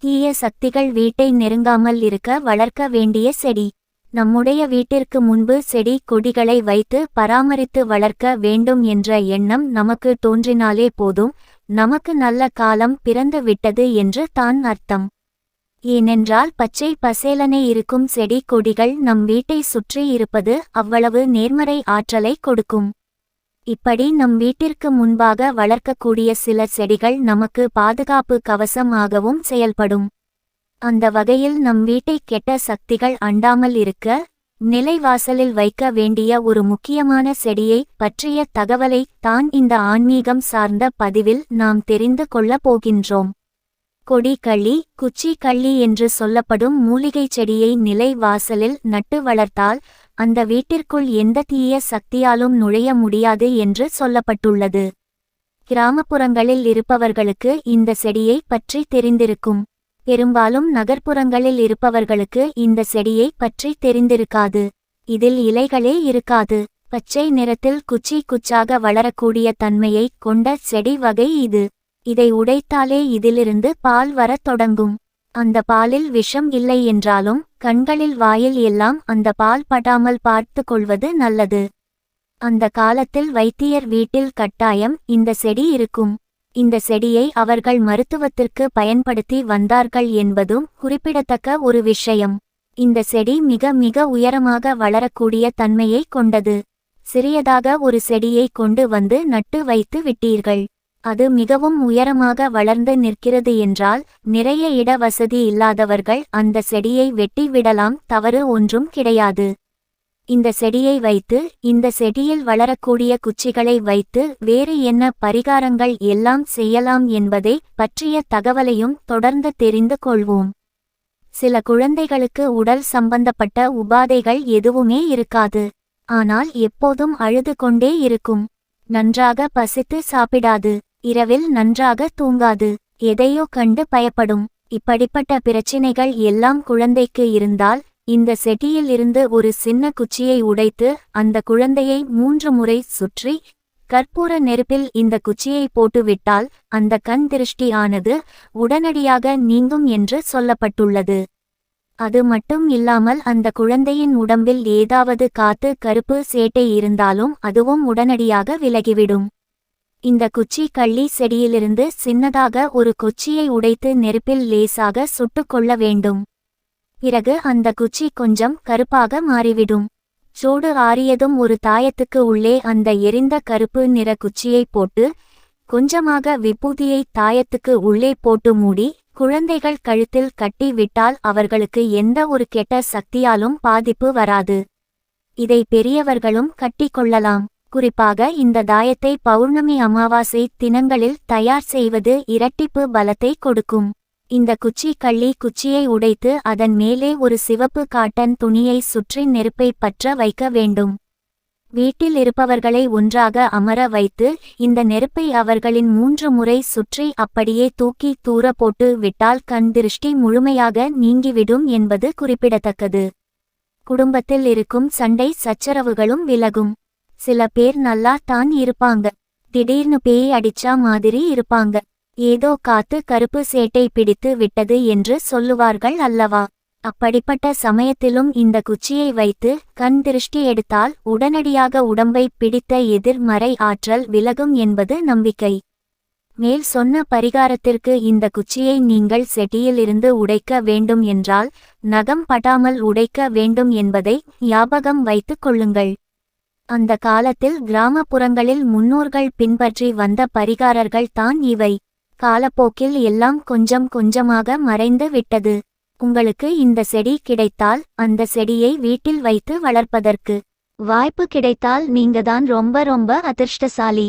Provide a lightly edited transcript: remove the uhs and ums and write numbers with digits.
தீய சக்திகள் வீட்டை நெருங்காமல் இருக்க வளர்க்க வேண்டிய செடி. நம்முடைய வீட்டிற்கு முன்பு செடி கொடிகளை வைத்து பராமரித்து வளர்க்க வேண்டும் என்ற எண்ணம் நமக்கு தோன்றினாலே போதும், நமக்கு நல்ல காலம் பிறந்து விட்டது என்று தான் அர்த்தம். ஏனென்றால் பச்சை பசேலனே இருக்கும் செடி கொடிகள் நம் வீட்டை சுற்றி இருப்பது அவ்வளவு நேர்மறை ஆற்றலை கொடுக்கும். இப்படி நம் வீட்டிற்கு முன்பாக வளர்க்கக்கூடிய சில செடிகள் நமக்கு பாதுகாப்பு கவசம் ஆகவும் செயல்படும். அந்த வகையில் நம் வீட்டை கெட்ட சக்திகள் அண்டாமல் இருக்க நிலைவாசலில் வைக்க வேண்டிய ஒரு முக்கியமான செடியை பற்றிய தகவலை தான் இந்த ஆன்மீகம் சார்ந்த பதிவில் நாம் தெரிந்து கொள்ளப் போகின்றோம். கொடி கள்ளி, குச்சி கள்ளி என்று சொல்லப்படும் மூலிகை செடியை நிலை வாசலில் நட்டு வளர்த்தால் அந்த வீட்டிற்குள் எந்த தீய சக்தியாலும் நுழைய முடியாது என்று சொல்லப்பட்டுள்ளது. கிராமப்புறங்களில் இருப்பவர்களுக்கு இந்த செடியை பற்றி தெரிந்திருக்கும். பெரும்பாலும் நகர்ப்புறங்களில் இருப்பவர்களுக்கு இந்த செடியை பற்றி தெரிந்திருக்காது. இதில் இலைகளே இருக்காது. பச்சை நிறத்தில் குச்சி குச்சாக வளரக்கூடிய தன்மையை கொண்ட செடி வகை இது. இதை உடைத்தாலே இதிலிருந்து பால் வரத் தொடங்கும். அந்த பாலில் விஷம் இல்லை என்றாலும் கண்களில் வாயில் எல்லாம் அந்த பால் படாமல் பார்த்து கொள்வது நல்லது. அந்த காலத்தில் வைத்தியர் வீட்டில் கட்டாயம் இந்த செடி இருக்கும். இந்த செடியை அவர்கள் மருத்துவத்திற்கு பயன்படுத்தி வந்தார்கள் என்பதும் குறிப்பிடத்தக்க ஒரு விஷயம். இந்த செடி மிக மிக உயரமாக வளரக்கூடிய தன்மையை கொண்டது. சிறியதாக ஒரு செடியை கொண்டு வந்து நட்டு வைத்து விட்டீர்கள். அது மிகவும் உயரமாக வளர்ந்து நிற்கிறது என்றால் நிறைய இட வசதி இல்லாதவர்கள் அந்த செடியை வெட்டி விடலாம், தவறு ஒன்றும் கிடையாது. இந்த செடியை வைத்து இந்த செடியில் வளரக்கூடிய குச்சிகளை வைத்து வேறு என்ன பரிகாரங்கள் எல்லாம் செய்யலாம் என்பதை பற்றிய தகவலையும் தொடர்ந்து தெரிந்து கொள்வோம். சில குழந்தைகளுக்கு உடல் சம்பந்தப்பட்ட உபாதைகள் எதுவுமே இருக்காது. ஆனால் எப்போதும் அழுது கொண்டே இருக்கும். நன்றாக பசித்து சாப்பிடாது. இரவில் நன்றாக தூங்காது. எதையோ கண்டு பயப்படும். இப்படிப்பட்ட பிரச்சினைகள் எல்லாம் குழந்தைக்கு இருந்தால் இந்த செடியில் இருந்து ஒரு சின்ன குச்சியை உடைத்து அந்த குழந்தையை 3 முறை சுற்றி கற்பூர நெருப்பில் இந்த குச்சியை போட்டுவிட்டால் அந்த கண் திருஷ்டி ஆனது உடனடியாக நீங்கும் என்று சொல்லப்பட்டுள்ளது. அது மட்டும் இல்லாமல் அந்த குழந்தையின் உடம்பில் ஏதாவது காத்து கருப்பு சேட்டை இருந்தாலும் அதுவும் உடனடியாக விலகிவிடும். இந்த குச்சி கள்ளி செடியிலிருந்து சின்னதாக ஒரு குச்சியை உடைத்து நெருப்பில் லேசாக சுட்டுக்கொள்ள வேண்டும். பிறகு அந்த குச்சி கொஞ்சம் கருப்பாக மாறிவிடும். சூடு ஆறியதும் ஒரு தாயத்துக்கு உள்ளே அந்த எரிந்த கருப்பு நிற குச்சியை போட்டு கொஞ்சமாக விபூதியை தாயத்துக்கு உள்ளே போட்டு மூடி குழந்தைகள் கழுத்தில் கட்டி விட்டால் அவர்களுக்கு எந்த ஒரு கெட்ட சக்தியாலும் பாதிப்பு வராது. இதை பெரியவர்களும் கட்டிக்கொள்ளலாம். குறிப்பாக இந்த தாயத்தை பௌர்ணமி அமாவாசை தினங்களில் தயார் செய்வது இரட்டிப்பு பலத்தை கொடுக்கும். இந்த குச்சி கள்ளி குச்சியை உடைத்து அதன் மேலே ஒரு சிவப்பு காட்டன் துணியை சுற்றி நெருப்பை பற்ற வைக்க வேண்டும். வீட்டில் இருப்பவர்களை ஒன்றாக அமர வைத்து இந்த நெருப்பை அவர்களின் 3 முறை சுற்றி அப்படியே தூக்கி தூர போட்டு விட்டால் கண் திருஷ்டி முழுமையாக நீங்கிவிடும் என்பது குறிப்பிடத்தக்கது. குடும்பத்தில் இருக்கும் சண்டை சச்சரவுகளும் விலகும். சில பேர் நல்லா தான் இருப்பாங்க. திடீர்னு பேய் அடிச்சா மாதிரி இருப்பாங்க. ஏதோ காத்து கருப்பு சேட்டை பிடித்து விட்டது என்று சொல்லுவார்கள் அல்லவா? அப்படிப்பட்ட சமயத்திலும் இந்த குச்சியை வைத்து கண் திருஷ்டி எடுத்தால் உடனடியாக உடம்பை பிடித்த எதிர்மறை ஆற்றல் விலகும் என்பது நம்பிக்கை. மேல் சொன்ன பரிகாரத்திற்கு இந்த குச்சியை நீங்கள் செடியிலிருந்து உடைக்க வேண்டும் என்றால் நகம் படாமல் உடைக்க வேண்டும் என்பதை ஞாபகம் வைத்துக் கொள்ளுங்கள். அந்த காலத்தில் கிராமப்புறங்களில் முன்னோர்கள் பின்பற்றி வந்த பரிகாரர்கள் தான் இவை. காலப்போக்கில் எல்லாம் கொஞ்சம் கொஞ்சமாக மறைந்து விட்டது. உங்களுக்கு இந்த செடி கிடைத்தால் அந்த செடியை வீட்டில் வைத்து வளர்ப்பதற்கு வாய்ப்பு கிடைத்தால் நீங்கதான் ரொம்ப ரொம்ப அதிர்ஷ்டசாலி.